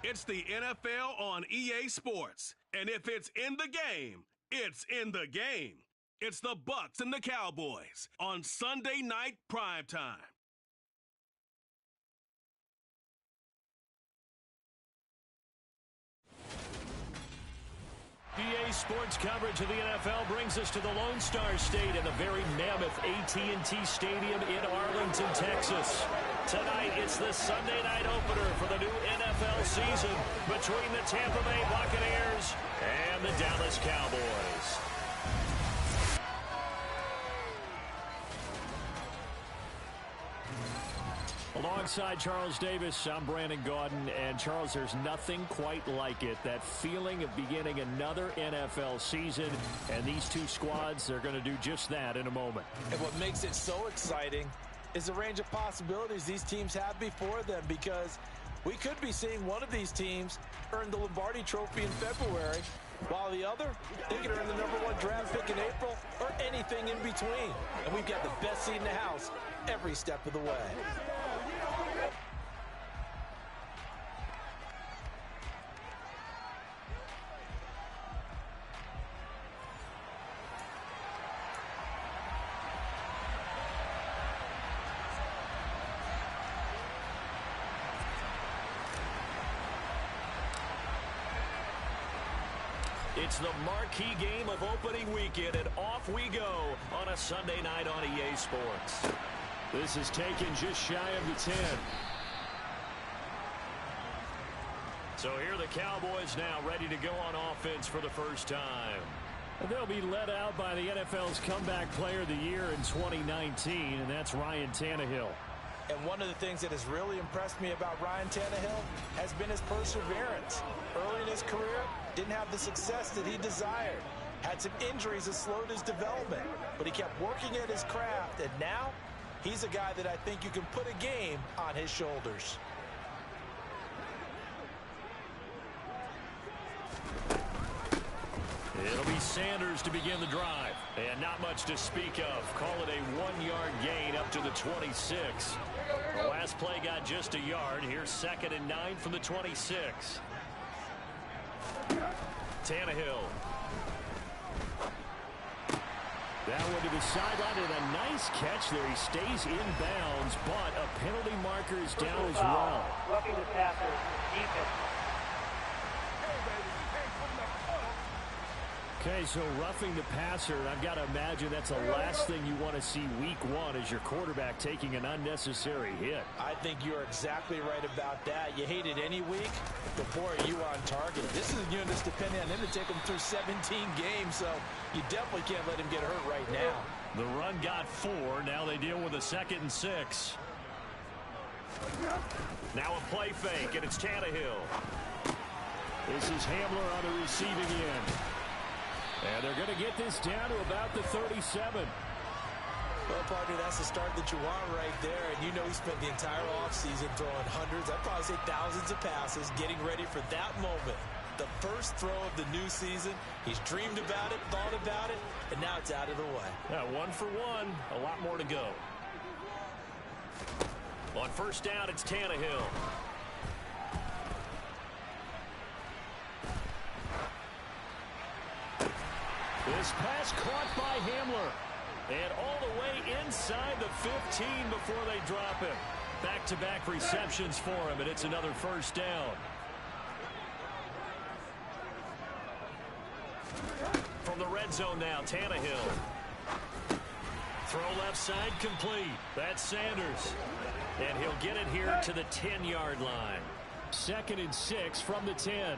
It's the NFL on EA Sports. And if it's in the game, it's in the game. It's the Bucs and the Cowboys on Sunday night primetime. EA Sports coverage of the NFL brings us to the Lone Star State and the very mammoth AT&T Stadium in Arlington, Texas. Tonight, it's the Sunday night opener for the new NFL season between the Tampa Bay Buccaneers and the Dallas Cowboys. Alongside Charles Davis, I'm Brandon Gaudin, and Charles, there's nothing quite like it. That feeling of beginning another NFL season, and these two squads, they're going to do just that in a moment. And what makes it so exciting is the range of possibilities these teams have before them, because we could be seeing one of these teams earn the Lombardi Trophy in February, while the other, they could earn the #1 draft pick in April or anything in between. And we've got the best seat in the house every step of the way. It's the marquee game of opening weekend, and off we go on a Sunday night on EA Sports. This is taken just shy of the 10. So here are the Cowboys now ready to go on offense for the first time. They'll be led out by the NFL's Comeback Player of the Year in 2019, and that's Ryan Tannehill. And one of the things that has really impressed me about Ryan Tannehill has been his perseverance. Early in his career, didn't have the success that he desired. Had some injuries that slowed his development, but he kept working at his craft, and now he's a guy that I think you can put a game on his shoulders. It'll be Sanders to begin the drive. And not much to speak of. Call it a 1-yard gain up to the 26. The last play got just a yard. Here's 2nd and 9 from the 26. Tannehill. That one to the sideline, and a nice catch there. He stays in bounds, but a penalty marker is down as well. Roughing the passer, defense. Okay, so roughing the passer, I've got to imagine that's the last thing you want to see week one as your quarterback taking an unnecessary hit. I think you're exactly right about that. You hate it any week, the more you are on target. This is a unit that's depending on him to take him through 17 games, so you definitely can't let him get hurt right now. The run got 4. Now they deal with a 2nd and 6. Now a play fake, and it's Tannehill. This is Hamler on the receiving end. And they're going to get this down to about the 37. Well, partner, that's the start that you want right there. And you know he spent the entire offseason throwing hundreds, I'd probably say thousands of passes, getting ready for that moment. The first throw of the new season. He's dreamed about it, thought about it, and now it's out of the way. Yeah, 1 for 1. A lot more to go. On first down, it's Tannehill. This pass caught by Hamler. And all the way inside the 15 before they drop him. Back-to-back receptions for him, and it's another first down. From the red zone now, Tannehill. Throw left side complete. That's Sanders. And he'll get it here to the 10-yard line. 2nd and 6 from the 10.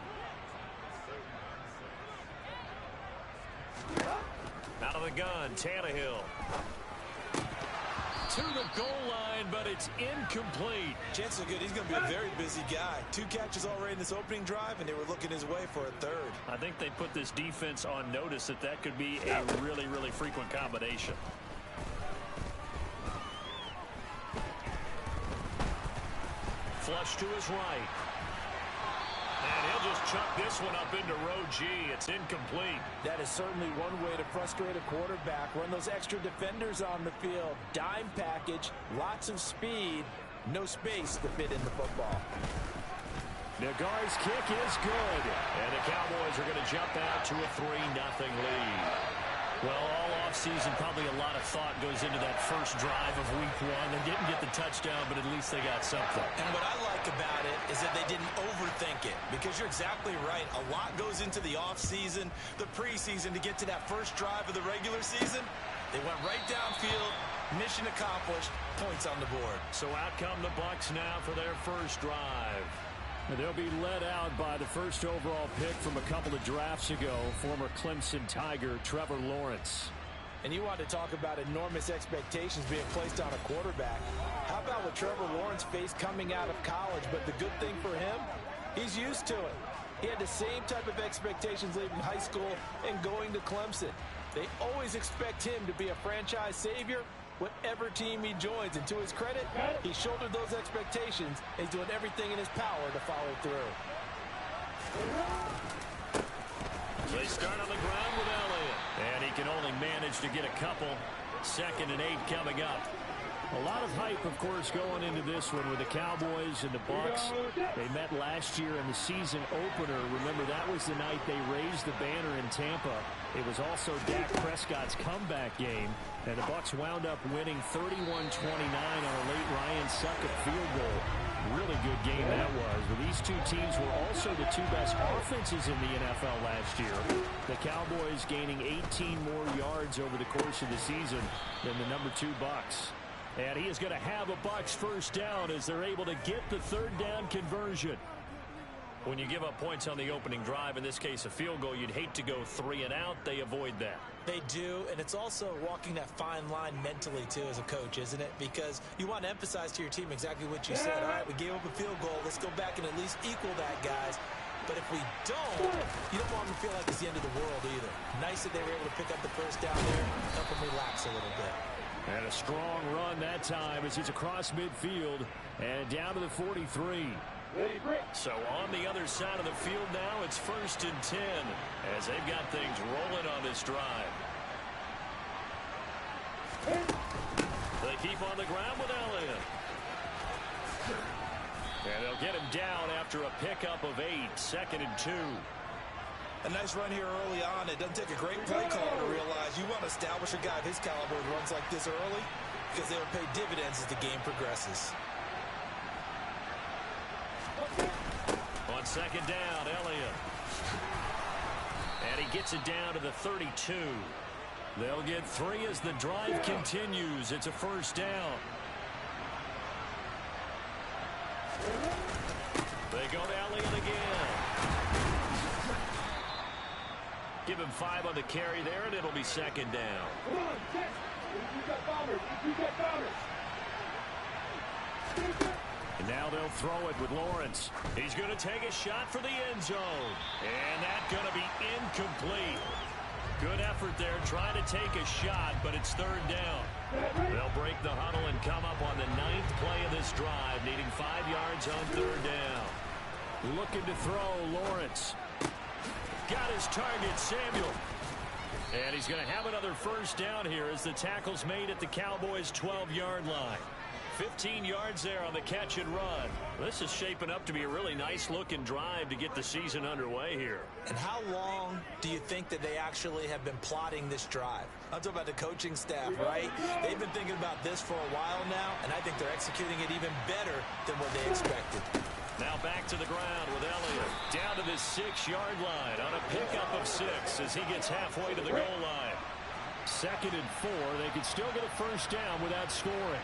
Out of the gun, Tannehill. To the goal line, but it's incomplete. Chances are good he's going to be a very busy guy. 2 catches already in this opening drive, and they were looking his way for a 3rd. I think they put this defense on notice that could be a really, really frequent combination. Flush to his right. And he'll just chuck this one up into row G. It's incomplete. That is certainly one way to frustrate a quarterback. Run those extra defenders on the field. Dime package, lots of speed, no space to fit in the football. Nagar's kick is good. And the Cowboys are going to jump out to a 3-0 lead. Well, all offseason, probably a lot of thought goes into that first drive of week one. They didn't get the touchdown, but at least they got something. And what I like about it is that they didn't overthink it, because you're exactly right. A lot goes into the offseason, the preseason, to get to that first drive of the regular season. They went right downfield, mission accomplished, points on the board. So out come the Bucs now for their first drive. They'll be led out by the first overall pick from a couple of drafts ago, former Clemson Tiger Trevor Lawrence. And you want to talk about enormous expectations being placed on a quarterback. How about what Trevor Lawrence faced coming out of college? But the good thing for him, he's used to it. He had the same type of expectations leaving high school and going to Clemson. They always expect him to be a franchise savior, whatever team he joins. And to his credit, he shouldered those expectations and he's doing everything in his power to follow through. They start on the ground with Elliott. And he can only manage to get a couple. 2nd and 8 coming up. A lot of hype, of course, going into this one with the Cowboys and the Bucs. They met last year in the season opener. Remember, that was the night they raised the banner in Tampa. It was also Dak Prescott's comeback game, and the Bucs wound up winning 31-29 on a late Ryan Succop field goal. Really good game that was. But these two teams were also the two best offenses in the NFL last year. The Cowboys gaining 18 more yards over the course of the season than the number 2 Bucs. And he is going to have a Bucs first down as they're able to get the 3rd down conversion. When you give up points on the opening drive, in this case a field goal, you'd hate to go 3 and out. They avoid that. They do, and it's also walking that fine line mentally, too, as a coach, isn't it? Because you want to emphasize to your team exactly what you said. All right, we gave up a field goal. Let's go back and at least equal that, guys. But if we don't, you don't want them to feel like it's the end of the world either. Nice that they were able to pick up the first down there, help them relax a little bit. And a strong run that time as he's across midfield and down to the 43. So on the other side of the field now, it's 1st and 10 as they've got things rolling on this drive. They keep on the ground with Elliott. And they'll get him down after a pickup of 8, 2nd and 2. A nice run here early on. It doesn't take a great play caller to realize you want to establish a guy of his caliber who runs like this early, because they will pay dividends as the game progresses. On 2nd down, Elliott. And he gets it down to the 32. They'll get 3 as the drive continues. It's a first down. They go to Elliott again. Give him 5 on the carry there, and it'll be 2nd down. And now they'll throw it with Lawrence. He's going to take a shot for the end zone. And that's going to be incomplete. Good effort there trying to take a shot, but it's 3rd down. They'll break the huddle and come up on the 9th play of this drive, needing 5 yards on 3rd down. Looking to throw, Lawrence. Got his target, Samuel. And he's going to have another first down here as the tackle's made at the Cowboys' 12-yard line. 15 yards there on the catch and run. This is shaping up to be a really nice-looking drive to get the season underway here. And how long do you think that they actually have been plotting this drive? I'm talking about the coaching staff, right? They've been thinking about this for a while now, and I think they're executing it even better than what they expected. Now back to the ground with Elliott. Down to the 6-yard line on a pickup of 6 as he gets halfway to the goal line. 2nd and 4. They could still get a first down without scoring.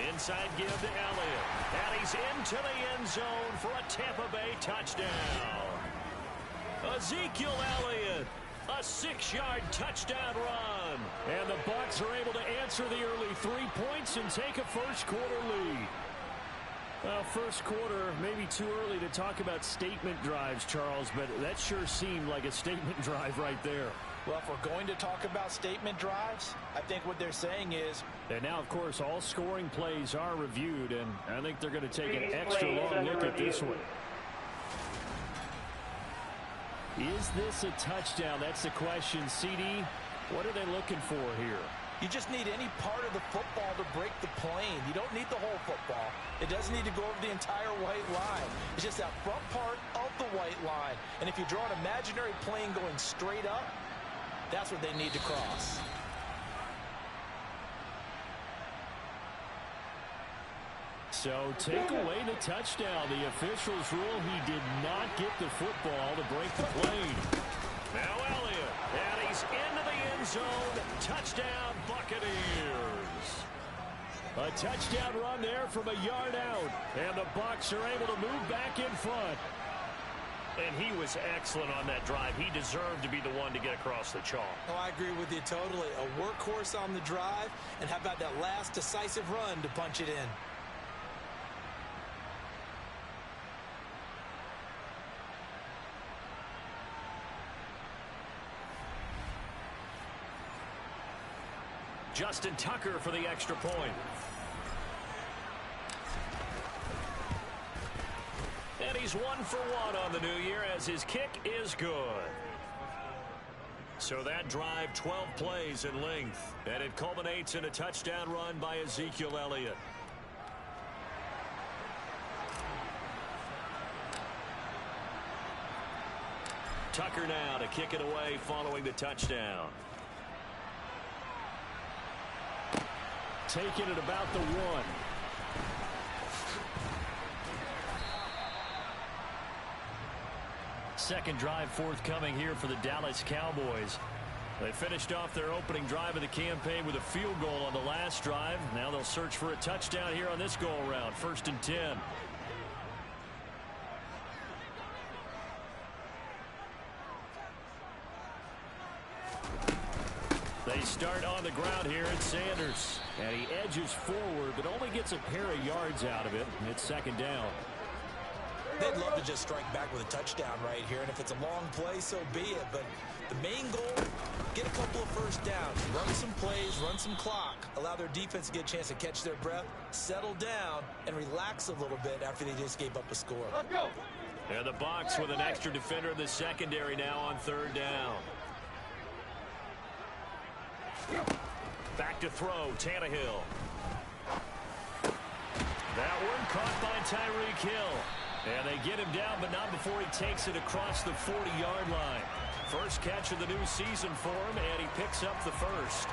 Inside give to Elliott. And he's into the end zone for a Tampa Bay touchdown. Ezekiel Elliott. A 6-yard touchdown run. And the Bucs are able to answer the early 3 points and take a first-quarter lead. Well, first quarter, maybe too early to talk about statement drives, Charles, but that sure seemed like a statement drive right there. Well, if we're going to talk about statement drives, I think what they're saying is... And now, of course, all scoring plays are reviewed, and I think they're going to take an extra long look at this one. Is this a touchdown? That's the question. CD, what are they looking for here? You just need any part of the football to break the plane. You don't need the whole football. It doesn't need to go over the entire white line. It's just that front part of the white line. And if you draw an imaginary plane going straight up, that's what they need to cross. So take away the touchdown. The officials rule he did not get the football to break the plane. Now Elliott, and he's into the end zone. Touchdown, Buccaneers. A touchdown run there from a yard out. And the Bucs are able to move back in front. And he was excellent on that drive. He deserved to be the one to get across the chalk. Oh, I agree with you totally. A workhorse on the drive. And how about that last decisive run to punch it in? Justin Tucker for the extra point. And he's 1 for 1 on the new year as his kick is good. So that drive, 12 plays in length. And it culminates in a touchdown run by Ezekiel Elliott. Tucker now to kick it away following the touchdown. Taking it about the 1. Second drive forthcoming here for the Dallas Cowboys. They finished off their opening drive of the campaign with a field goal on the last drive. Now they'll search for a touchdown here on this go-around. 1st and 10. They start on the ground here at Sanders. And he edges forward, but only gets a pair of yards out of it. And it's 2nd down. They'd love to just strike back with a touchdown right here. And if it's a long play, so be it. But the main goal, get a couple of first downs. Run some plays, run some clock. Allow their defense to get a chance to catch their breath, settle down, and relax a little bit after they just gave up a score. Let's go. And the Bucs with an extra defender in the secondary now on 3rd down. Back to throw, Tannehill. That one caught by Tyreek Hill. And they get him down, but not before he takes it across the 40-yard line. First catch of the new season for him, and he picks up the first.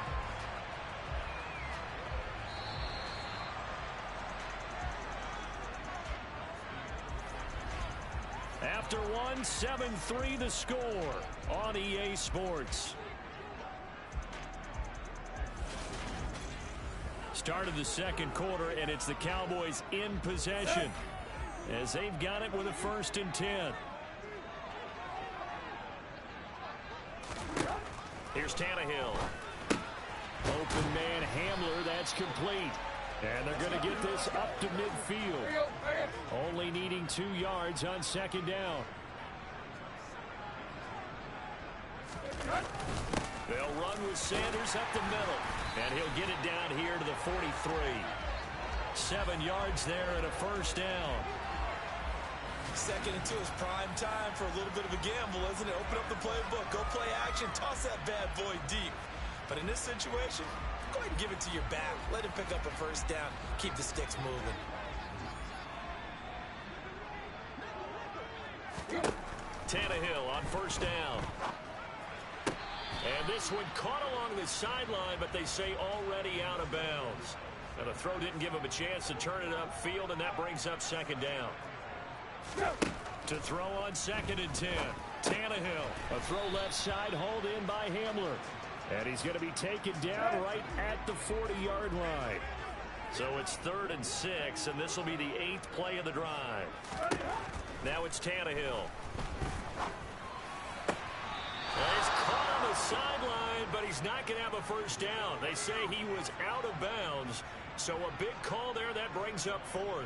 After one, 7-3 the score on EA Sports. Start of the second quarter, and it's the Cowboys in possession as they've got it with a 1st and 10. Here's Tannehill. Open man Hamler, that's complete. And they're going to get this up to midfield. Only needing 2 yards on 2nd down. They'll run with Sanders up the middle. And he'll get it down here to the 43. 7 yards there and a 1st down. 2nd and 2 is prime time for a little bit of a gamble, isn't it? Open up the playbook, go play action, toss that bad boy deep. But in this situation, go ahead and give it to your back. Let him pick up a 1st down. Keep the sticks moving. Tannehill on 1st down. And this one caught along the sideline, but they say already out of bounds. And the throw didn't give him a chance to turn it upfield, and that brings up 2nd down. To throw on 2nd and 10. Tannehill. A throw left side, hauled in by Hamler. And he's going to be taken down right at the 40-yard line. So it's 3rd and 6, and this will be the 8th play of the drive. Now it's Tannehill. Well, he's caught on the sideline, but he's not going to have a 1st down. They say he was out of bounds, so a big call there that brings up 4th.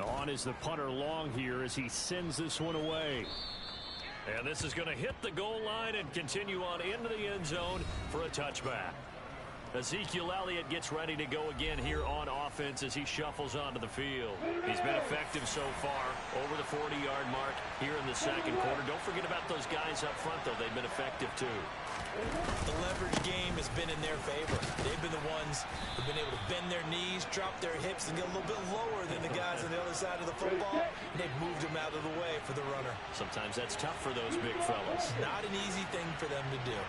On is the punter Long here as he sends this one away. And this is going to hit the goal line and continue on into the end zone for a touchback. Ezekiel Elliott gets ready to go again here on offense as he shuffles onto the field. He's been effective so far, over the 40-yard mark here in the second quarter. Don't forget about those guys up front, though. They've been effective, too. The leverage game has been in their favor. They've been the ones who've been able to bend their knees, drop their hips, and get a little bit lower than the guys on the other side of the football. And they've moved them out of the way for the runner. Sometimes that's tough for those big fellas. Not an easy thing for them to do.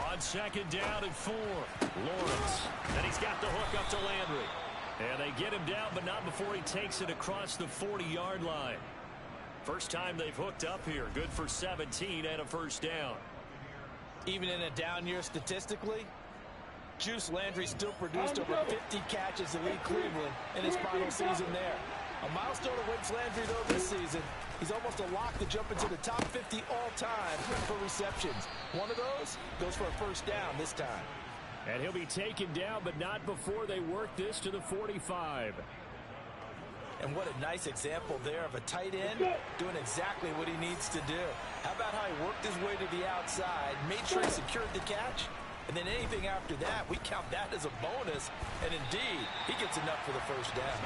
On second down and 4, Lawrence. And he's got the hook up to Landry. And they get him down, but not before he takes it across the 40-yard line. First time they've hooked up here. Good for 17 and a first down. Even in a down year statistically, Juice Landry still produced over 50 catches to lead Cleveland in his final season there. A milestone awaits Landry, though, this season. He's almost a lock to jump into the top 50 all-time for receptions. One of those goes for a first down this time. And he'll be taken down, but not before they work this to the 45. And what a nice example there of a tight end doing exactly what he needs to do. How about how he worked his way to the outside, made sure he secured the catch, and then anything after that, we count that as a bonus. And indeed, he gets enough for the first down.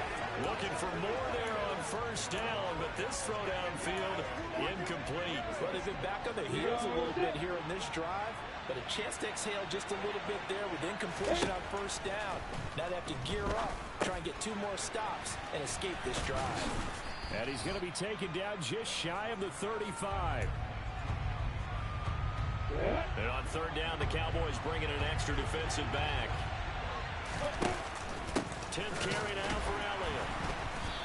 Looking for more there on first down, but this throw downfield incomplete. Well, they've been back on their heels a little bit here in this drive, but a chance to exhale just a little bit there with incompletion on first down. Now they have to gear up, try and get 2 more stops, and escape this drive. And he's going to be taken down just shy of the 35. And on third down, the Cowboys bring in an extra defensive back. 10th carry now for Elliott.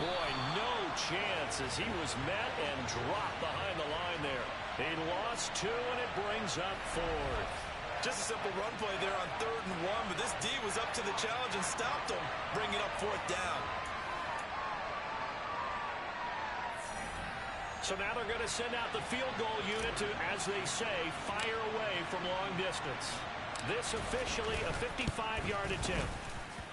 Boy, no chance as he was met and dropped behind the line there. He lost 2, and it brings up 4th. Just a simple run play there on 3rd and 1, but this D was up to the challenge and stopped him, bringing up 4th down. So now they're going to send out the field goal unit to, as they say, fire away from long distance. This officially a 55-yard attempt.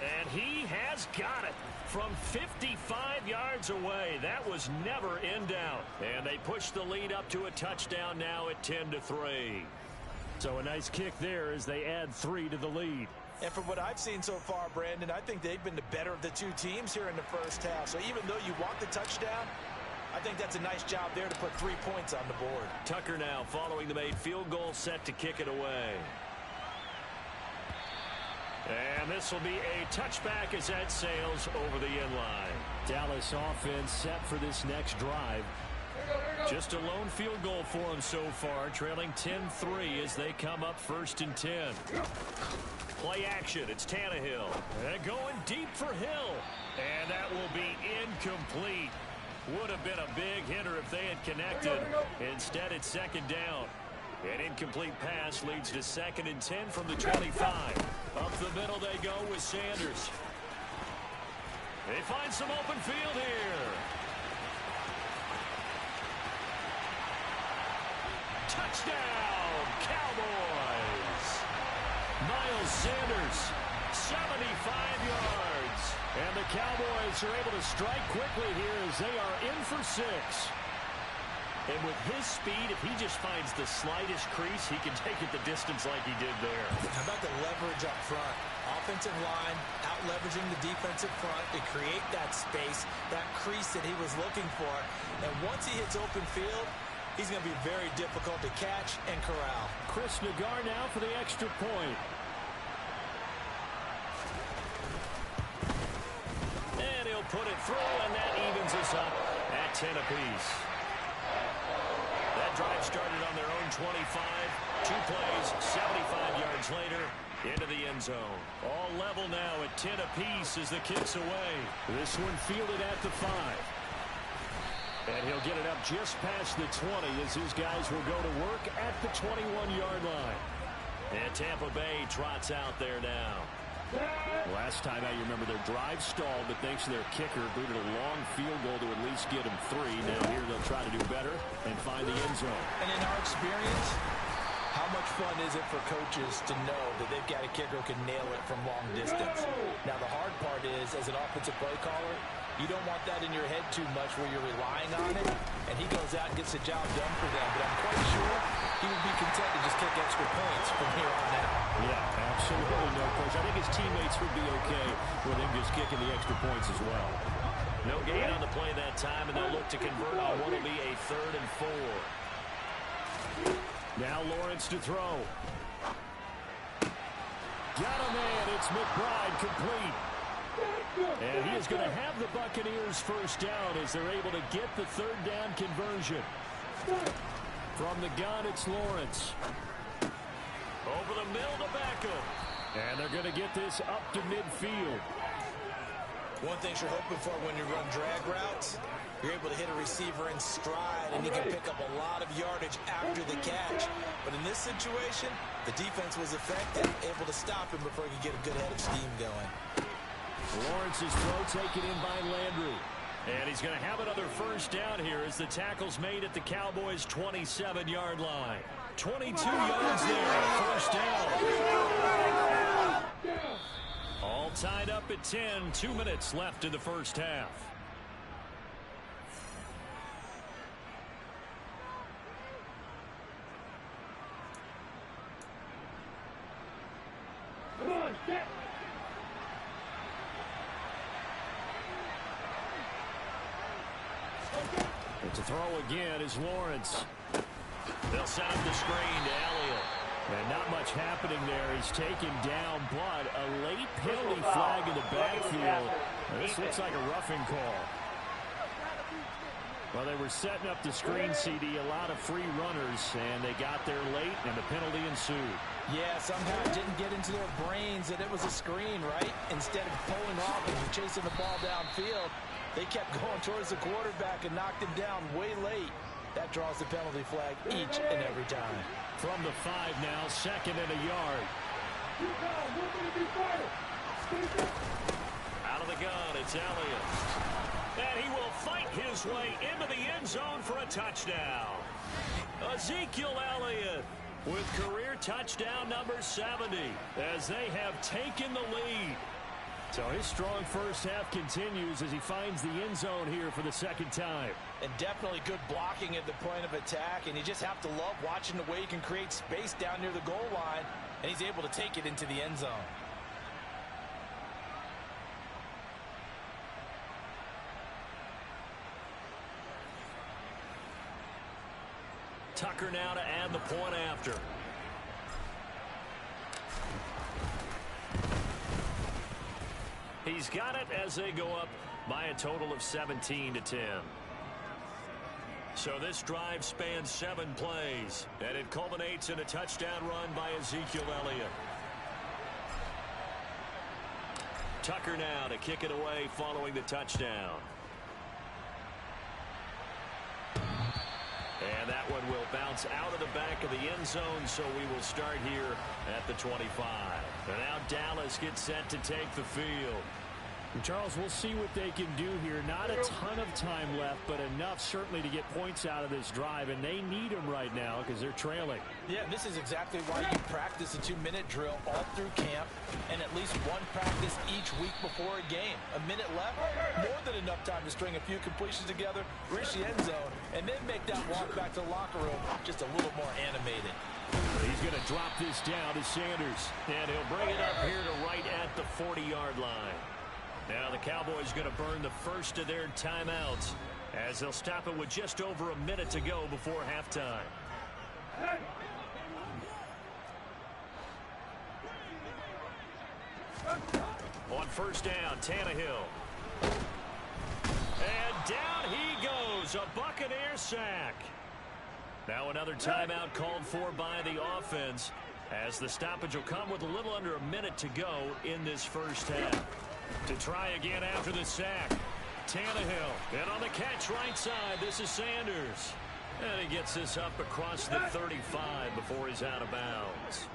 And he has got it from 55 yards away. That was never in doubt. And they push the lead up to a touchdown now at 10-3. So a nice kick there as they add 3 to the lead. And from what I've seen so far, Brandon, I think they've been the better of the 2 teams here in the first half. So even though you want the touchdown, I think that's a nice job there to put 3 points on the board. Tucker now following the made field goal, set to kick it away. And this will be a touchback as that sails over the end line. Dallas offense set for this next drive. Just a lone field goal for them so far, trailing 10-3 as they come up 1st and 10. Play action, it's Tannehill. And going deep for Hill. And that will be incomplete. Would have been a big hitter if they had connected. Instead, it's 2nd down. An incomplete pass leads to 2nd and 10 from the 25. Up the middle they go with Sanders. They find some open field here. Touchdown, Cowboys. Miles Sanders, 75 yards. And the Cowboys are able to strike quickly here as they are in for 6. And with his speed, if he just finds the slightest crease, he can take it the distance like he did there. How about the leverage up front? Offensive line out-leveraging the defensive front to create that space, that crease that he was looking for. And once he hits open field, he's going to be very difficult to catch and corral. Chris Nagar now for the extra point. And he'll put it through, and that evens us up at 10 apiece. That drive started on their own 25. 2 plays, 75 yards later, into the end zone. All level now at 10 apiece as the kick's away. This one fielded at the 5. And he'll get it up just past the 20 as his guys will go to work at the 21-yard line. And Tampa Bay trots out there now. Last time out, you remember their drive stalled, but thanks to their kicker, booted a long field goal to at least get them 3. Now here they'll try to do better and find the end zone. And in our experience, How much fun is it for coaches to know that they've got a kicker who can nail it from long distance? Now, the hard part is, as an offensive play caller, you don't want that in your head too much where you're relying on it, and he goes out and gets the job done for them. But I'm quite sure he would be content to just kick extra points from here on out. Yeah, absolutely no question. I think his teammates would be okay with him just kicking the extra points as well. No gain on the play that time, and they'll look to convert on what will be a 3rd and 4. Now Lawrence to throw. Got a man. It's McBride complete. And he is going to have the Buccaneers first down as they're able to get the 3rd down conversion. From the gun, it's Lawrence. Over the middle to Beckham. And they're going to get this up to midfield. One thing you're hoping for when you run drag routes, you're able to hit a receiver in stride, and he can pick up a lot of yardage after the catch. But in this situation, the defense was effective, able to stop him before he could get a good head of steam going. Lawrence's throw taken in by Landry. And he's going to have another first down here as the tackle's made at the Cowboys' 27-yard line. 22 yards there, first down. All tied up at 10, 2 minutes left in the first half. Come on, get. To throw again is Lawrence. They'll set up the screen to Elliott. And not much happening there. He's taken down, but a late penalty flag in the backfield. This looks like a roughing call. Well, they were setting up the screen, CD, a lot of free runners, and they got there late, and the penalty ensued. Yeah, somehow it didn't get into their brains that it was a screen, right? Instead of pulling off and chasing the ball downfield, they kept going towards the quarterback and knocked him down way late. That draws the penalty flag each and every time. From the 5 now, 2nd and a yard. Out of the gun, it's Elliott. And he will fight his way into the end zone for a touchdown. Ezekiel Elliott with career touchdown number 70 as they have taken the lead. So his strong first half continues as he finds the end zone here for the 2nd time. And definitely good blocking at the point of attack, and you just have to love watching the way he can create space down near the goal line, and he's able to take it into the end zone. Tucker now to add the point after. He's got it as they go up by a total of 17-10. So this drive spans 7 plays, and it culminates in a touchdown run by Ezekiel Elliott. Tucker now to kick it away following the touchdown. And that one will bounce out of the back of the end zone, so we will start here at the 25. And now Dallas gets set to take the field. Charles, we'll see what they can do here. Not a ton of time left, but enough certainly to get points out of this drive, and they need them right now because they're trailing. Yeah, this is exactly why you practice a 2-minute drill all through camp and at least one practice each week before a game. A minute left, more than enough time to string a few completions together, reach the end zone, and then make that walk back to the locker room just a little more animated. He's going to drop this down to Sanders. And he'll bring it up here to right at the 40-yard line. Now the Cowboys going to burn the first of their timeouts as they'll stop it with just over a minute to go before halftime. On first down, Tannehill. And down he goes, a Buccaneer sack. Now another timeout called for by the offense as the stoppage will come with a little under a minute to go in this first half. To try again after the sack. Tannehill. And on the catch right side, this is Sanders. And he gets this up across the 35 before he's out of bounds.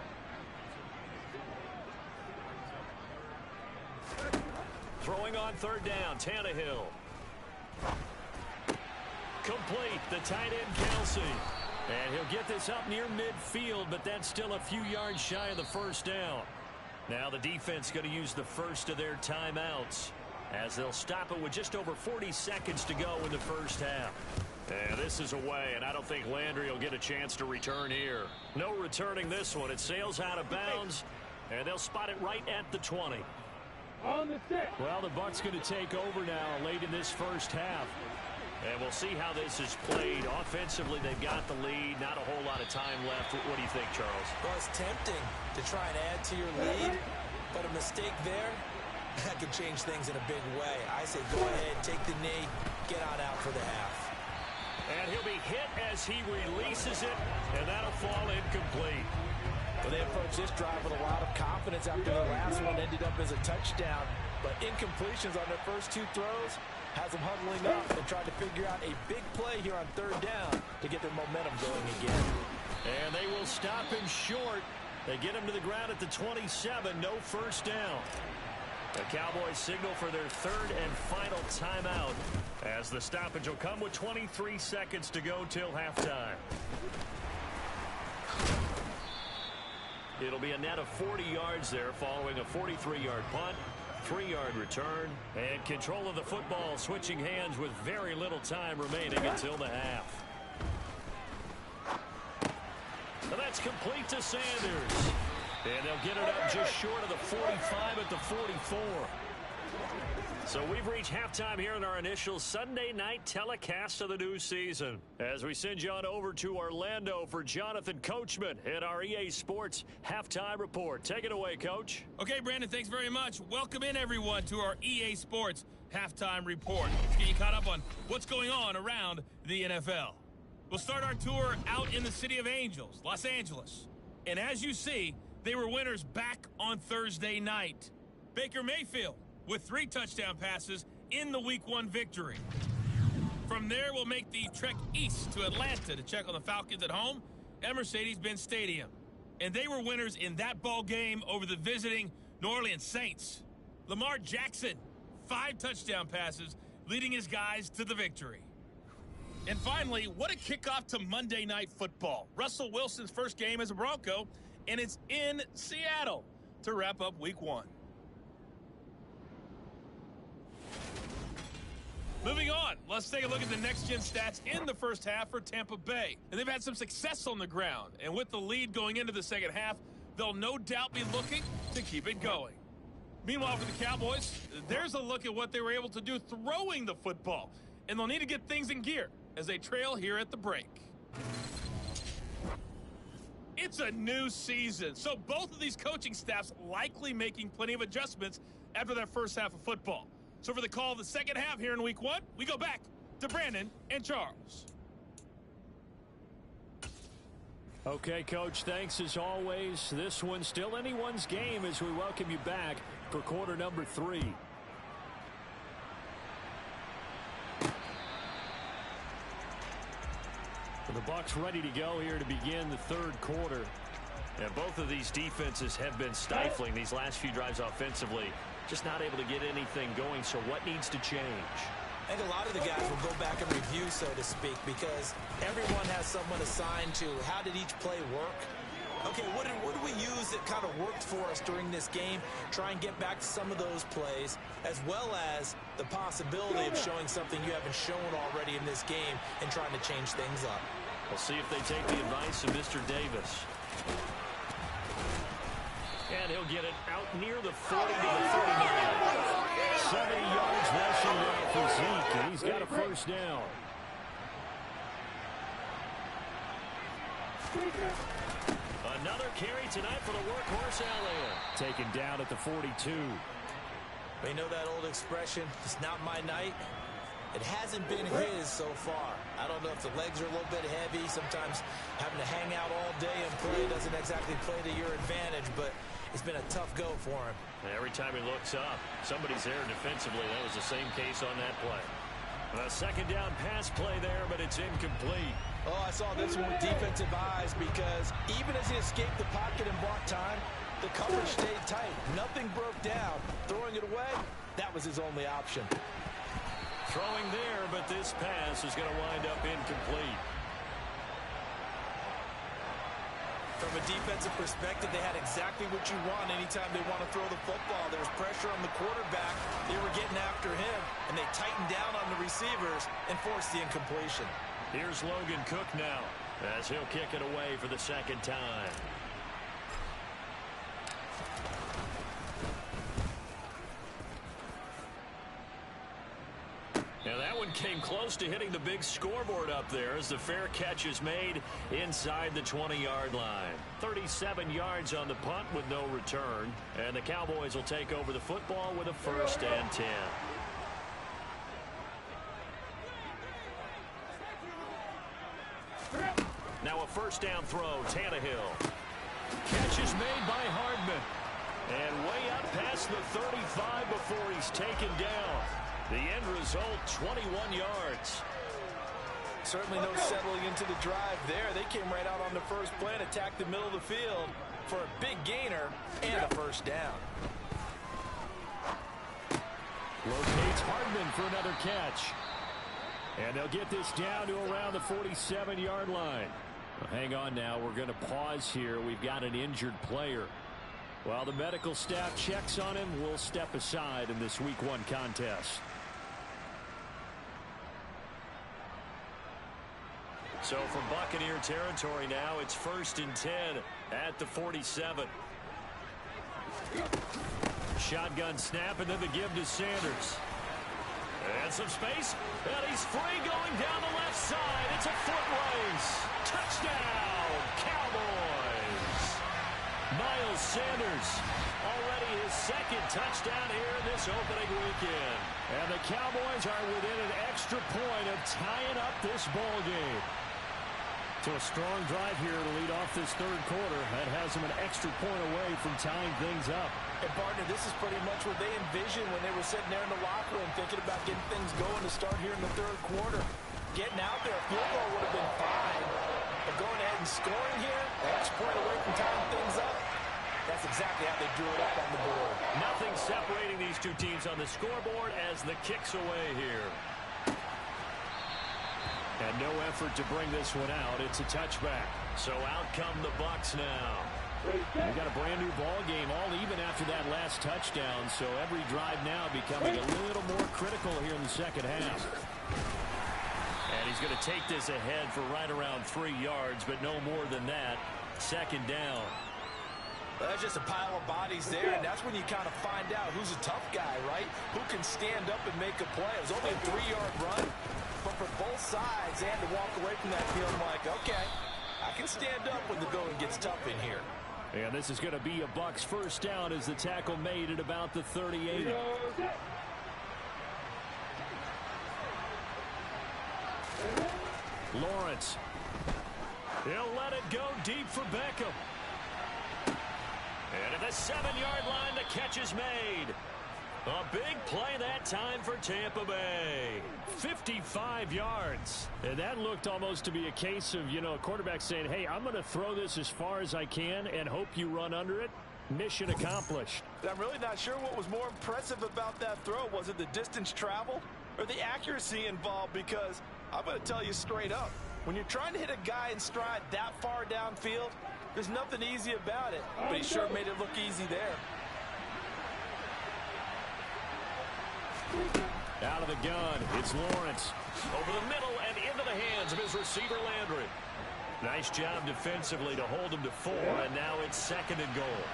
Throwing on third down, Tannehill. Complete, the tight end Kelsey. And he'll get this up near midfield, but that's still a few yards shy of the first down. Now the defense going to use the first of their timeouts as they'll stop it with just over 40 seconds to go in the first half. And this is away, and I don't think Landry will get a chance to return here. No returning this one. It sails out of bounds, and they'll spot it right at the 20. On the stick. Well, the Bucs going to take over now late in this first half. And we'll see how this is played. Offensively, they've got the lead. Not a whole lot of time left. What do you think, Charles? Well, it's tempting to try and add to your lead, but a mistake there, that could change things in a big way. I say go ahead, take the knee, get on out for the half. And he'll be hit as he releases it, and that'll fall incomplete. Well, they approached this drive with a lot of confidence after the last one ended up as a touchdown. But incompletions on their first two throws has them huddling up and trying to figure out a big play here on third down to get their momentum going again. And they will stop him short. They get him to the ground at the 27. No first down. The Cowboys signal for their third and final timeout as the stoppage will come with 23 seconds to go till halftime. It'll be a net of 40 yards there following a 43-yard punt, 3-yard return, and control of the football switching hands with very little time remaining until the half. And that's complete to Sanders. And they'll get it up just short of the 45 at the 44. So we've reached halftime here in our initial Sunday night telecast of the new season. As we send you on over to Orlando for Jonathan Coachman at our EA Sports Halftime Report. Take it away, Coach. Okay, Brandon, thanks very much. Welcome in, everyone, to our EA Sports Halftime Report. Let's get you caught up on what's going on around the NFL. We'll start our tour out in the City of Angels, Los Angeles. And as you see, they were winners back on Thursday night. Baker Mayfield with 3 touchdown passes in the Week 1 victory. From there, we'll make the trek east to Atlanta to check on the Falcons at home at Mercedes-Benz Stadium. And they were winners in that ball game over the visiting New Orleans Saints. Lamar Jackson, 5 touchdown passes, leading his guys to the victory. And finally, what a kickoff to Monday Night Football. Russell Wilson's first game as a Bronco, and it's in Seattle to wrap up Week 1. Moving on, let's take a look at the next-gen stats in the first half for Tampa Bay. And they've had some success on the ground. And with the lead going into the second half, they'll no doubt be looking to keep it going. Meanwhile, for the Cowboys, there's a look at what they were able to do throwing the football. And they'll need to get things in gear as they trail here at the break. It's a new season, so both of these coaching staffs likely making plenty of adjustments after their first half of football. So for the call of the second half here in Week 1, we go back to Brandon and Charles. Okay, Coach, thanks as always. This one's still anyone's game as we welcome you back for quarter number 3. The Bucs ready to go here to begin the third quarter. And both of these defenses have been stifling these last few drives offensively. Just not able to get anything going, so what needs to change? I think a lot of the guys will go back and review, so to speak, because everyone has someone assigned to how did each play work. Okay, what did we use that kind of worked for us during this game? Try and get back to some of those plays, as well as the possibility of showing something you haven't shown already in this game and trying to change things up. We'll see if they take the advice of Mr. Davis. And he'll get it out near the 40 to the 39. 70 yards rushing now for Zeke, and he's got a first down. Another carry tonight for the workhorse Elliott. Taken down at the 42. We know that old expression, it's not my night. It hasn't been his so far. I don't know if the legs are a little bit heavy. Sometimes having to hang out all day and play doesn't exactly play to your advantage, but it's been a tough go for him. And every time he looks up, somebody's there defensively. That was the same case on that play. A second down pass play there, but it's incomplete. Oh, I saw this one with defensive eyes because even as he escaped the pocket and bought time, the coverage stayed tight. Nothing broke down. Throwing it away, that was his only option. Throwing there, but this pass is going to wind up incomplete. From a defensive perspective, they had exactly what you want anytime they want to throw the football. There was pressure on the quarterback. They were getting after him, and they tightened down on the receivers and forced the incompletion. Here's Logan Cook now as he'll kick it away for the second time. Now that one came close to hitting the big scoreboard up there as the fair catch is made inside the 20-yard line. 37 yards on the punt with no return. And the Cowboys will take over the football with a 1st and 10. Now a first down throw, Tannehill. Catch is made by Hardman. And way up past the 35 before he's taken down. The end result, 21 yards. Certainly no settling into the drive there. They came right out on the first play and attacked the middle of the field for a big gainer and a first down. Locates Hardman for another catch. And they'll get this down to around the 47-yard line. Well, hang on now. We're going to pause here. We've got an injured player. While the medical staff checks on him, we'll step aside in this Week 1 contest. So from Buccaneer territory now, it's 1st and 10 at the 47. Shotgun snap, and then the give to Sanders. And some space, and he's free going down the left side. It's a foot race. Touchdown, Cowboys. Miles Sanders, already his 2nd touchdown here in this opening weekend. And the Cowboys are within an extra point of tying up this ball game. So a strong drive here to lead off this 3rd quarter. That has them an extra point away from tying things up. And, partner, this is pretty much what they envisioned when they were sitting there in the locker room thinking about getting things going to start here in the 3rd quarter. Getting out there, a field goal would have been fine. But going ahead and scoring here, an extra point away from tying things up, that's exactly how they drew it up on the board. Nothing separating these two teams on the scoreboard as the kick's away here. And no effort to bring this one out. It's a touchback. So out come the Bucs now. We've got a brand-new ball game, all even after that last touchdown. So every drive now becoming a little more critical here in the second half. And he's going to take this ahead for right around 3 yards, but no more than that. 2nd down. Well, that's just a pile of bodies there, and that's when you kind of find out who's a tough guy, right? Who can stand up and make a play. It was only a 3-yard run. But for both sides, they had to walk away from that field like, okay, I can stand up when the going gets tough in here. And this is going to be a Bucs 1st down as the tackle made at about the 38. Lawrence. He'll let it go deep for Beckham. And at the 7-yard line, the catch is made. A big play that time for Tampa Bay. 55 yards. And that looked almost to be a case of, a quarterback saying, hey, I'm going to throw this as far as I can and hope you run under it. Mission accomplished. I'm really not sure what was more impressive about that throw. Was it the distance traveled or the accuracy involved? Because I'm going to tell you straight up, when you're trying to hit a guy in stride that far downfield, there's nothing easy about it. But he sure made it look easy there. Out of the gun, it's Lawrence. Over the middle and into the hands of his receiver, Landry. Nice job defensively to hold him to 4, and now it's 2nd and goal.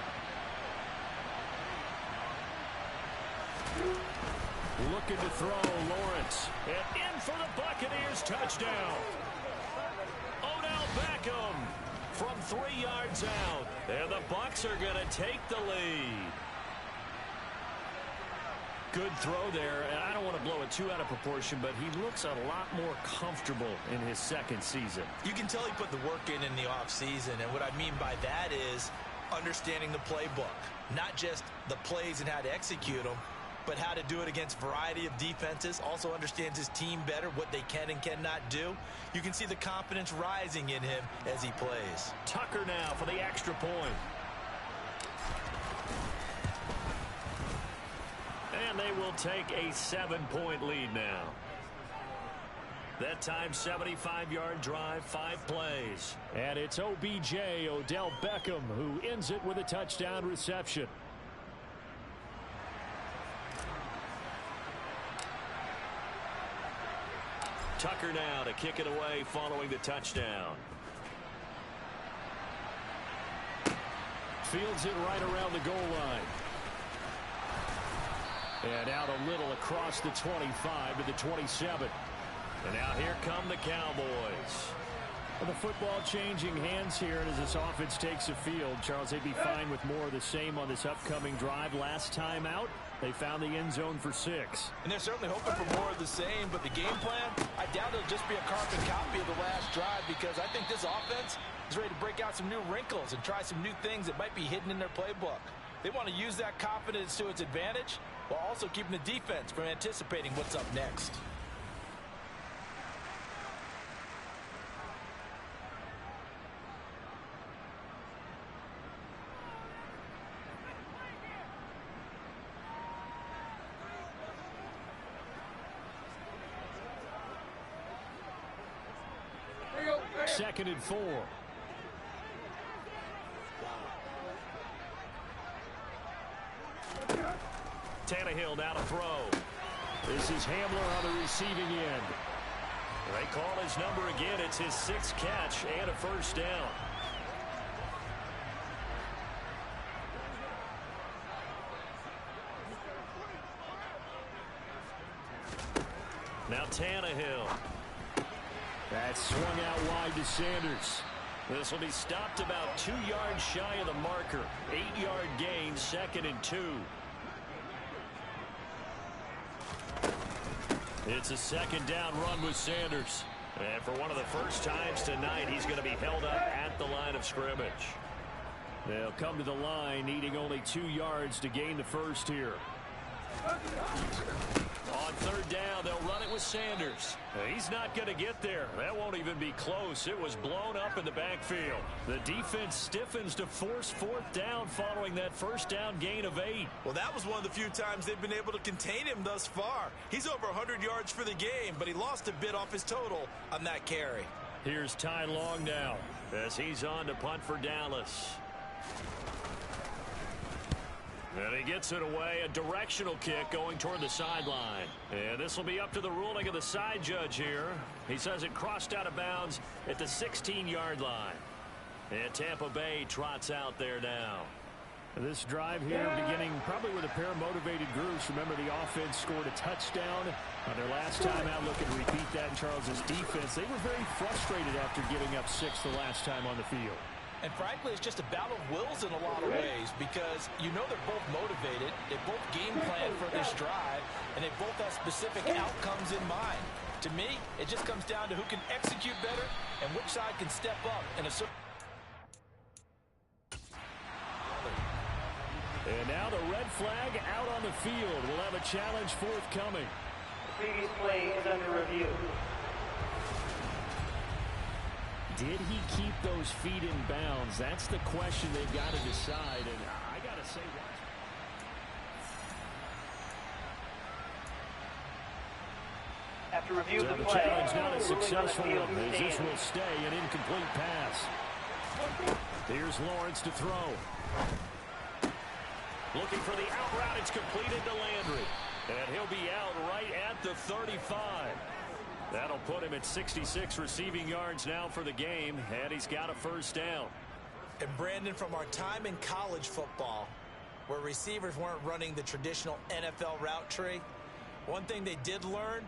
Looking to throw, Lawrence. And in for the Buccaneers touchdown. Odell Beckham from 3 yards out. And the Bucs are going to take the lead. Good throw there, and I don't want to blow it too out of proportion, but he looks a lot more comfortable in his 2nd season. You can tell he put the work in the offseason, and what I mean by that is understanding the playbook. Not just the plays and how to execute them, but how to do it against a variety of defenses. Also understands his team better, what they can and cannot do. You can see the confidence rising in him as he plays. Tucker now for the extra point. And they will take a 7-point lead now. That time, 75-yard drive, 5 plays. And it's OBJ, Odell Beckham, who ends it with a touchdown reception. Tucker now to kick it away following the touchdown. Fields it right around the goal line. And out a little across the 25 to the 27. And now here come the Cowboys. The football changing hands here, and as this offense takes the field, Charles, they'd be fine with more of the same on this upcoming drive. Last time out, they found the end zone for 6. And they're certainly hoping for more of the same, but the game plan, I doubt it'll just be a carbon copy of the last drive, because I think this offense is ready to break out some new wrinkles and try some new things that might be hidden in their playbook. They want to use that confidence to its advantage while also keeping the defense from anticipating what's up next. Second and 4. Tannehill now to throw. This is Hamler on the receiving end. They call his number again. It's his 6th catch and a first down. Now Tannehill. That swung out wide to Sanders. This will be stopped about 2 yards shy of the marker. 8-yard gain, 2nd and 2. It's a 2nd down run with Sanders. And for one of the first times tonight, he's going to be held up at the line of scrimmage. They'll come to the line, needing only 2 yards to gain the first here. On 3rd down, they'll run it with Sanders. He's not going to get there. That won't even be close. It was blown up in the backfield. The defense stiffens to force 4th down following that first down gain of 8. Well, that was one of the few times they've been able to contain him thus far. He's over 100 yards for the game, but he lost a bit off his total on that carry. Here's Ty Long now as he's on to punt for Dallas. And he gets it away, a directional kick going toward the sideline. And this will be up to the ruling of the side judge here. He says it crossed out of bounds at the 16-yard line. And Tampa Bay trots out there now. This drive here beginning probably with a pair of motivated groups. Remember, the offense scored a touchdown on their last time out. Looking to repeat that in Charles's defense. They were very frustrated after giving up 6 the last time on the field. And frankly, it's just a battle of wills in a lot of ways, because you know they're both motivated, they both game plan for this drive, and they both have specific outcomes in mind. To me, it just comes down to who can execute better and which side can step up in a certain... And now the red flag out on the field. We'll have a challenge forthcoming. The previous play is under review. Did he keep those feet in bounds? That's the question they've got to decide. And I got to say, after review of the the play, challenge not a successful one, as this will stay an incomplete pass. Here's Lawrence to throw. Looking for the out route. It's completed to Landry. And he'll be out right at the 35. That'll put him at 66 receiving yards now for the game, and he's got a first down. And Brandon, from our time in college football, where receivers weren't running the traditional NFL route tree, one thing they did learn,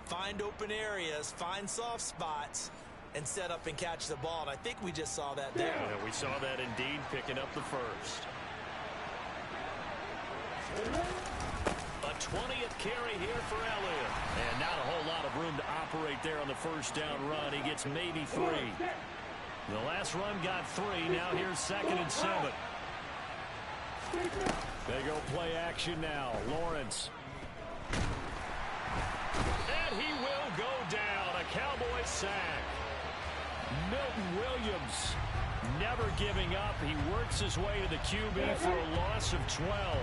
find open areas, find soft spots, and set up and catch the ball. And I think we just saw that there. Yeah, we saw that indeed, picking up the first. A 20th carry here for Elliott. And not a whole lot of room to operate there on the first down run. He gets maybe 3. The last run got 3. Now here's 2nd and 7. They go play action now. Lawrence. And he will go down. A Cowboy sack. Milton Williams. Never giving up. He works his way to the QB for a loss of 12.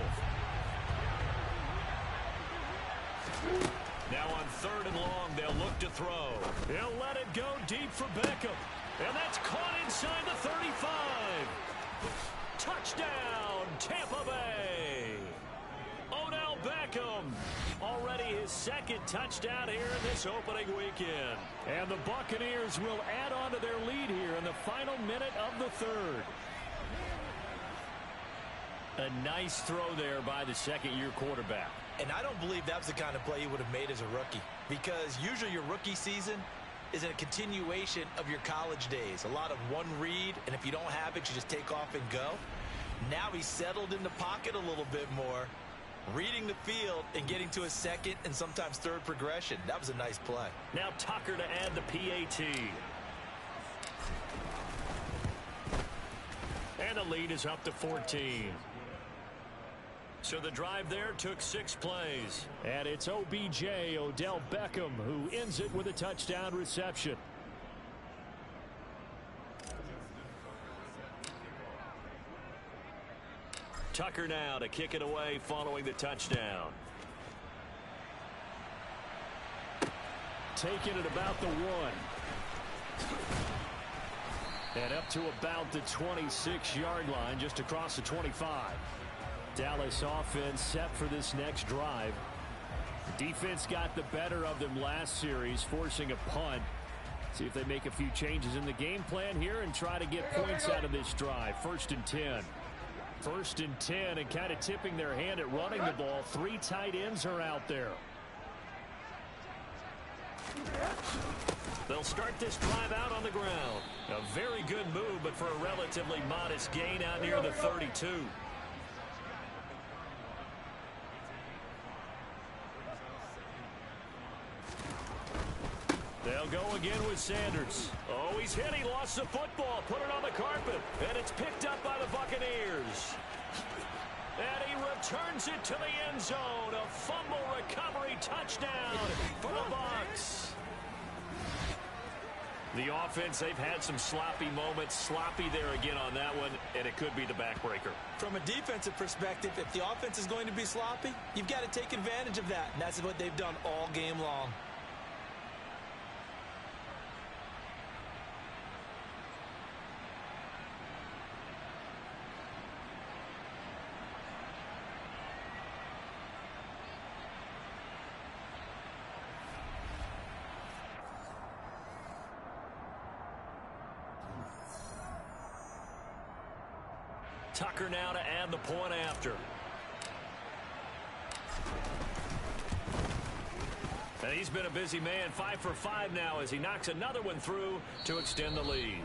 Now on 3rd and long, they'll look to throw. He'll let it go deep for Beckham. And that's caught inside the 35. Touchdown, Tampa Bay. Odell Beckham, already his 2nd touchdown here in this opening weekend. And the Buccaneers will add on to their lead here in the final minute of the 3rd. A nice throw there by the 2nd-year quarterback. And I don't believe that was the kind of play he would have made as a rookie, because usually your rookie season is a continuation of your college days. A lot of one read, and if you don't have it, you just take off and go. Now he's settled in the pocket a little bit more, reading the field and getting to a 2nd and sometimes 3rd progression. That was a nice play. Now Tucker to add the PAT. And the lead is up to 14. So the drive there took 6 plays. And it's OBJ, Odell Beckham, who ends it with a touchdown reception. Tucker now to kick it away following the touchdown. Taking it about the 1. And up to about the 26-yard line, just across the 25. Dallas offense set for this next drive. Defense got the better of them last series, forcing a punt. See if they make a few changes in the game plan here and try to get points out of this drive. 1st and 10. 1st and 10, and kind of tipping their hand at running the ball. 3 tight ends are out there. They'll start this drive out on the ground. A very good move, but for a relatively modest gain out near the 32. They'll go again with Sanders. Oh, he's hit. He lost the football. Put it on the carpet. And it's picked up by the Buccaneers. And he returns it to the end zone. A fumble recovery touchdown for the Bucs. The offense, they've had some sloppy moments. Sloppy there again on that one, and it could be the backbreaker. From a defensive perspective, if the offense is going to be sloppy, you've got to take advantage of that. And that's what they've done all game long. Tucker now to add the point after. And he's been a busy man. 5 for 5 now as he knocks another one through to extend the lead.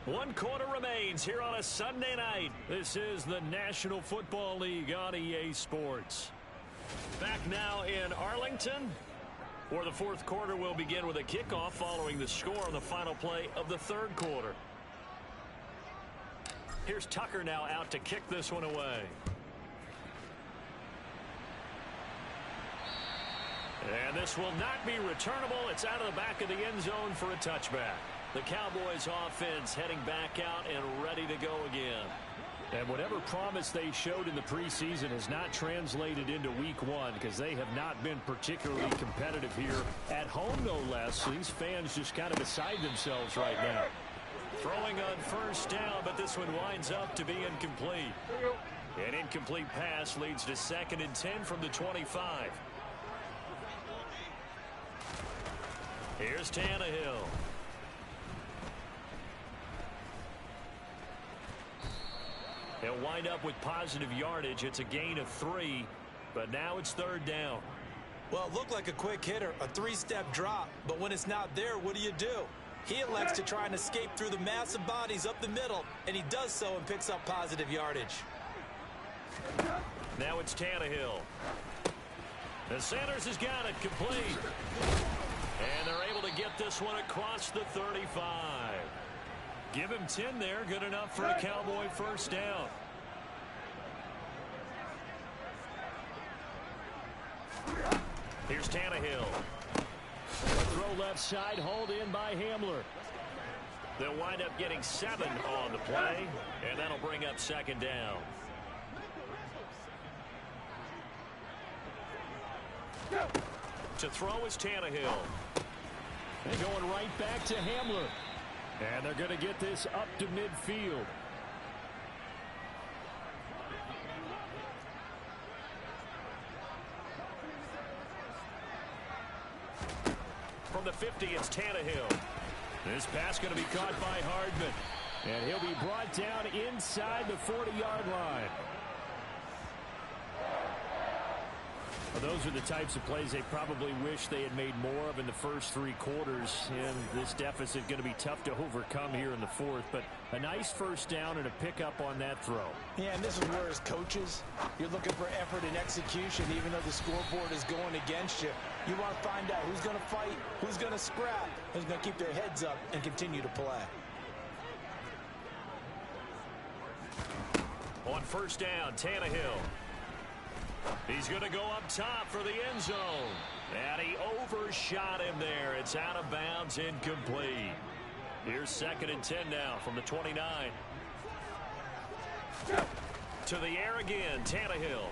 1 quarter remains here on a Sunday night. This is the National Football League on EA Sports. Back now in Arlington, where the 4th quarter will begin with a kickoff following the score on the final play of the 3rd quarter. Here's Tucker now out to kick this one away. And this will not be returnable. It's out of the back of the end zone for a touchback. The Cowboys offense heading back out and ready to go again. And whatever promise they showed in the preseason has not translated into week 1 because they have not been particularly competitive here at home, no less. These fans just kind of beside themselves right now. Throwing on 1st down, but this one winds up to be incomplete. An incomplete pass leads to 2nd and 10 from the 25. Here's Tannehill. He'll wind up with positive yardage. It's a gain of 3, but now it's 3rd down. Well, it looked like a quick hitter, a 3-step drop, but when it's not there, what do? He elects to try and escape through the massive bodies up the middle, and he does so and picks up positive yardage. Now it's Tannehill. And Sanders has got it complete. And they're able to get this one across the 35. Give him 10 there. Good enough for a Cowboy 1st down. Here's Tannehill. A throw left side, hauled in by Hamler. They'll wind up getting 7 on the play, and that'll bring up 2nd down. To throw is Tannehill. And going right back to Hamler. And they're going to get this up to midfield. From the 50, it's Tannehill. This pass going to be caught by Hardman. And he'll be brought down inside the 40-yard line. Well, those are the types of plays they probably wish they had made more of in the first 3 quarters. And this deficit going to be tough to overcome here in the 4th. But a nice first down and a pickup on that throw. Yeah, and this is where as coaches, you're looking for effort and execution, even though the scoreboard is going against you. You want to find out who's going to fight, who's going to scrap, who's going to keep their heads up and continue to play. On first down, Tannehill. He's going to go up top for the end zone. And he overshot him there. It's out of bounds, incomplete. Here's 2nd and 10 now from the 29. To the air again, Tannehill.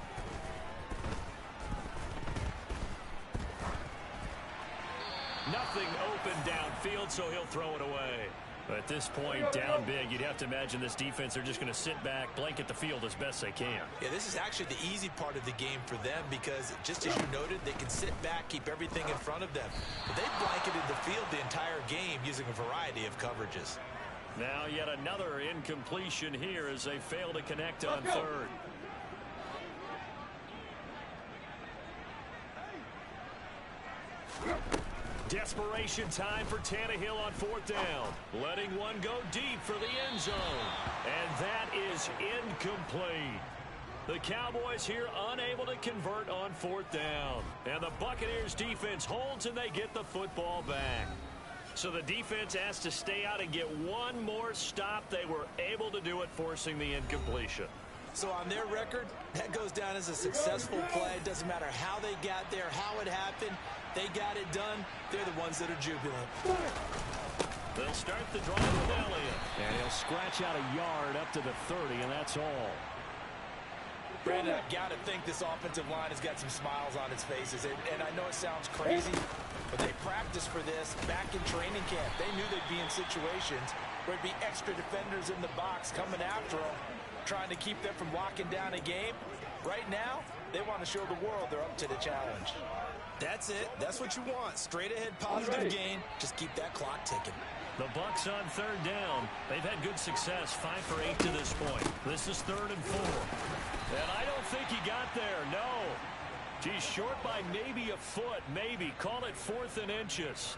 Nothing open downfield, so he'll throw it away. But at this point, down big, you'd have to imagine this defense are just going to sit back, blanket the field as best they can. Yeah, this is actually the easy part of the game for them because, just as you noted, they can sit back, keep everything in front of them. But they blanketed the field the entire game using a variety of coverages. Now yet another incompletion here as they fail to connect on 3rd. Desperation time for Tannehill on 4th down. Letting one go deep for the end zone. And that is incomplete. The Cowboys here unable to convert on 4th down. And the Buccaneers defense holds and they get the football back. So the defense has to stay out and get one more stop. They were able to do it, forcing the incompletion. So on their record, that goes down as a successful play. It doesn't matter how they got there, how it happened. They got it done. They're the ones that are jubilant. They'll start the drive with Elliott. And he'll scratch out a yard up to the 30, and that's all. Brandon, I've got to think this offensive line has got some smiles on its faces. And I know it sounds crazy, but they practiced for this back in training camp. They knew they'd be in situations where it'd be extra defenders in the box coming after them, trying to keep them from locking down a game. Right now, they want to show the world they're up to the challenge. That's it. That's what you want. Straight ahead positive gain. Just keep that clock ticking. The Bucs on 3rd down. They've had good success, 5 for 8 to this point. This is 3rd and 4. And I don't think he got there, no. Geez, short by maybe a foot, maybe. Call it 4th and inches.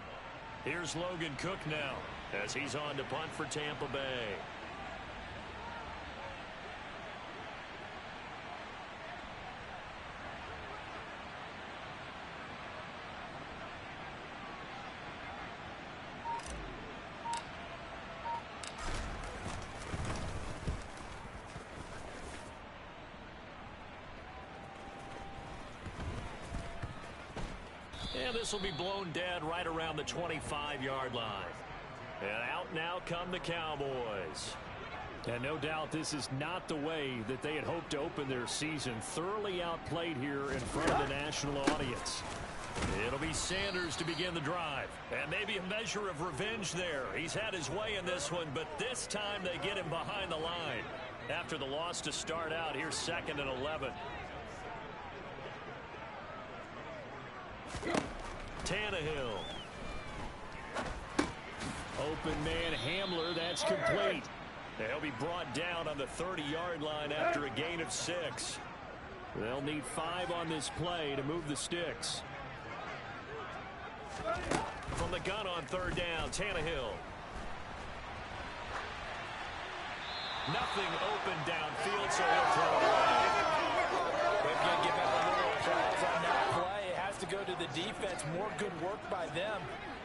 Here's Logan Cook now as he's on to punt for Tampa Bay. And this will be blown dead right around the 25-yard line. And out now come the Cowboys. And no doubt this is not the way that they had hoped to open their season. Thoroughly outplayed here in front of the national audience. It'll be Sanders to begin the drive. And maybe a measure of revenge there. He's had his way in this one, but this time they get him behind the line. After the loss to start out, here's 2nd and 11. Tannehill. Open man Hamler, that's complete. They'll be brought down on the 30-yard line after a gain of 6. They'll need 5 on this play to move the sticks. From the gun on 3rd down, Tannehill. Nothing open downfield, so he'll throw it away. They're going to give up a little applause on that play. It has to go to the defense. More good work by them.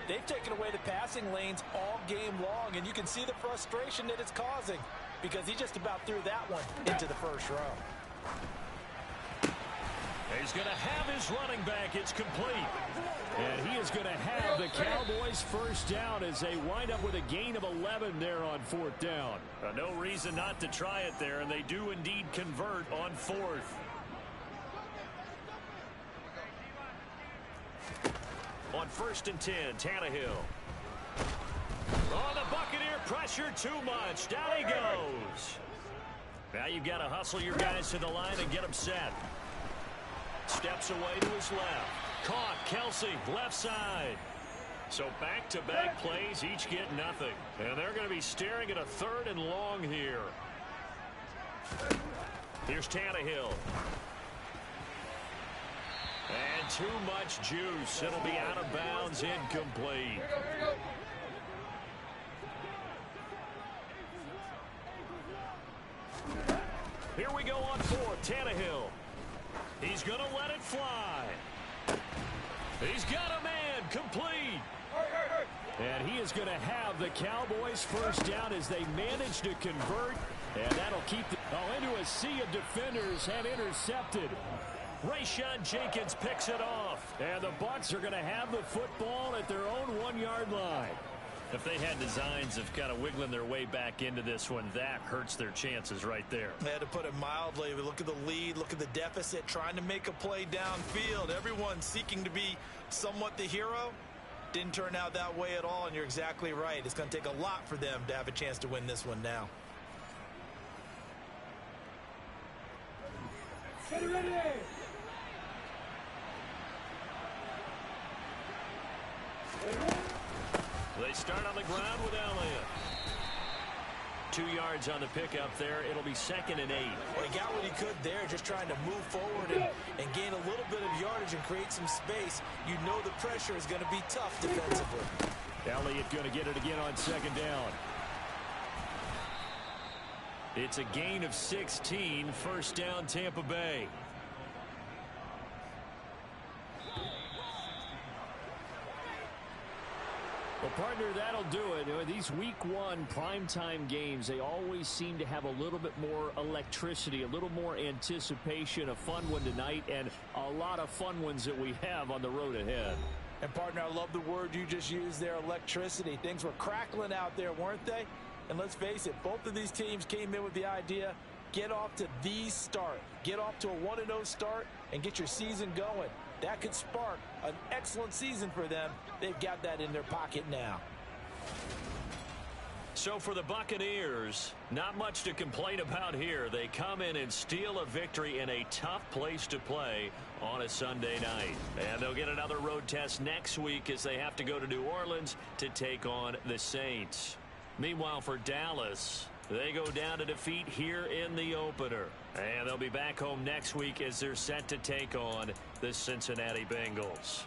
They've taken away the passing lanes all game long, and you can see the frustration that it's causing because he just about threw that one into the first row. He's going to have his running back. It's complete. And he is going to have the Cowboys first down as they wind up with a gain of 11 there on 4th down. No reason not to try it there, and they do indeed convert on 4th. On 1st and 10, Tannehill. Oh, the Buccaneer pressure too much. Down he goes. Now you've got to hustle your guys to the line and get them set. Steps away to his left. Caught. Kelsey, left side. So back-to-back plays, each get nothing. And they're going to be staring at a 3rd and long here. Here's Tannehill. And too much juice. It'll be out of bounds, incomplete. Here we go on 4th. Tannehill. He's going to let it fly. He's got a man. Complete. And he is going to have the Cowboys first down as they manage to convert. And that'll keep into a sea of defenders and intercepted. Rayshon Jenkins picks it off. And the Bucs are going to have the football at their own 1-yard line. If they had designs of kind of wiggling their way back into this one, that hurts their chances right there. They had to put it mildly. Look at the lead, look at the deficit, trying to make a play downfield. Everyone seeking to be somewhat the hero. Didn't turn out that way at all, and you're exactly right. It's going to take a lot for them to have a chance to win this one now. Get ready! They start on the ground with Elliott. 2 yards on the pickup there. It'll be 2nd and 8. Well, he got what he could there, just trying to move forward and gain a little bit of yardage and create some space. You know the pressure is going to be tough defensively. Elliott going to get it again on 2nd down. It's a gain of 16. 1st down, Tampa Bay. Well, partner, that'll do it. You know, these week 1 primetime games, they always seem to have a little bit more electricity, a little more anticipation. A fun one tonight, and a lot of fun ones that we have on the road ahead. And, partner, I love the word you just used there, electricity. Things were crackling out there, weren't they? And let's face it, both of these teams came in with the idea, get off to the start. Get off to a 1-0 start and get your season going. That could spark an excellent season for them. They've got that in their pocket now. So for the Buccaneers, not much to complain about here. They come in and steal a victory in a tough place to play on a Sunday night. And they'll get another road test next week as they have to go to New Orleans to take on the Saints. Meanwhile, for Dallas, they go down to defeat here in the opener. And they'll be back home next week as they're set to take on the Cincinnati Bengals.